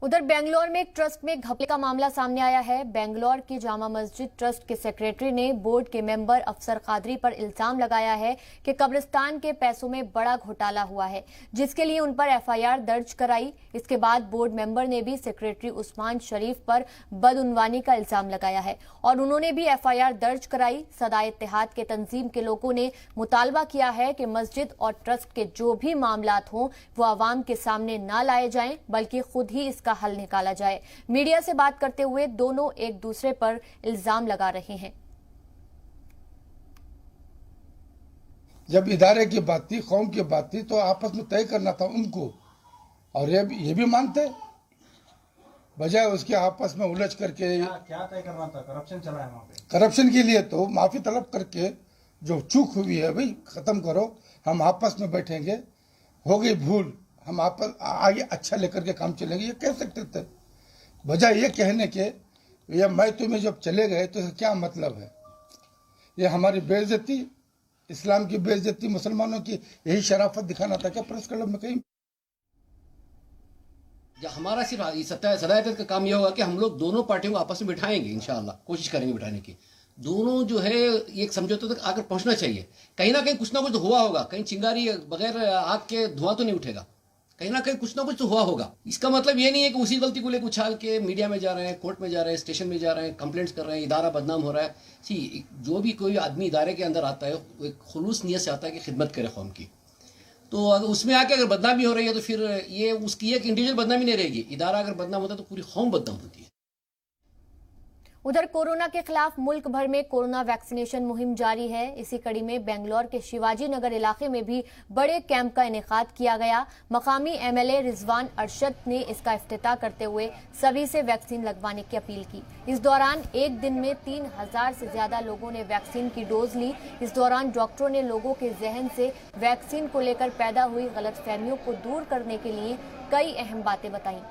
उधर बेंगलोर में एक ट्रस्ट में घपले का मामला सामने आया है। बेंगलोर की जामा मस्जिद ट्रस्ट के सेक्रेटरी ने बोर्ड के मेंबर अफसर कादरी पर इल्जाम लगाया है कि कब्रिस्तान के पैसों में बड़ा घोटाला हुआ है, जिसके लिए उन पर एफआईआर दर्ज कराई। इसके बाद बोर्ड मेंबर ने भी सेक्रेटरी उस्मान शरीफ पर बदउनवानी का इल्जाम लगाया है और उन्होंने भी एफआईआर दर्ज कराई। सदा इत्तेहाद के तंजीम के लोगों ने मुतालबा किया है कि मस्जिद और ट्रस्ट के जो भी मामलात हों वो आवाम के सामने न लाए जाएं, बल्कि खुद ही इसका हल निकाला जाए। मीडिया से बात करते हुए दोनों एक दूसरे पर इल्जाम लगा रहे हैं। जब इदारे की बात थी, कौम की बात थी, तो आपस में तय करना था उनको, और ये भी मानते, बजाय उसके आपस में उलझ करके क्या तय करना था? करप्शन चला है वहाँ पे। करप्शन के लिए तो माफी तलब करके जो चूक हुई है भाई खत्म करो, हम आपस में बैठेंगे, हो गई भूल, हम आपस आगे अच्छा लेकर के काम चलेंगे, ये कह सकते थे। बजाय ये कहने के ये मैं तुम्हें जब चले गए तो क्या मतलब है? ये हमारी बेइज्जती, इस्लाम की बेइज्जती, मुसलमानों की यही शराफत दिखाना था क्या प्रेस क्लब में? कहीं हमारा सिर्फ सदायत का काम यह होगा कि हम लोग दोनों पार्टियों को आपस में बिठाएंगे, इंशाअल्लाह कोशिश करेंगे बिठाने की। दोनों जो है एक समझौते तक आकर पहुंचना चाहिए। कहीं ना कहीं कुछ ना कुछ तो हुआ होगा, कहीं चिंगारी बगैर आग के धुआं तो नहीं उठेगा, कहीं ना कहीं कुछ ना कुछ तो हुआ होगा। इसका मतलब ये नहीं है कि उसी गलती को लेकर उछाल के मीडिया में जा रहे हैं, कोर्ट में जा रहे हैं, स्टेशन में जा रहे हैं, कंप्लेंट्स कर रहे हैं, इदारा बदनाम हो रहा है। सी जो भी कोई आदमी इदारे के अंदर आता है वो एक खुलूस नीयत से आता है कि खिदमत करे कौम की। तो अगर उसमें आके अगर बदनामी हो रही है तो फिर ये उसकी एक इंडिविजुअल बदनामी नहीं रहेगी। इदारा अगर बदनाम होता है तो पूरी कौम बदनाम होती है। उधर कोरोना के खिलाफ मुल्क भर में कोरोना वैक्सीनेशन मुहिम जारी है। इसी कड़ी में बेंगलोर के शिवाजी नगर इलाके में भी बड़े कैंप का इनेकाद किया गया। मकामी एमएलए रिजवान अरशद ने इसका इफ्तिताह करते हुए सभी से वैक्सीन लगवाने की अपील की। इस दौरान एक दिन में 3000 से ज्यादा लोगों ने वैक्सीन की डोज ली। इस दौरान डॉक्टरों ने लोगों के जहन से वैक्सीन को लेकर पैदा हुई गलतफहमियों को दूर करने के लिए कई अहम बातें बताई।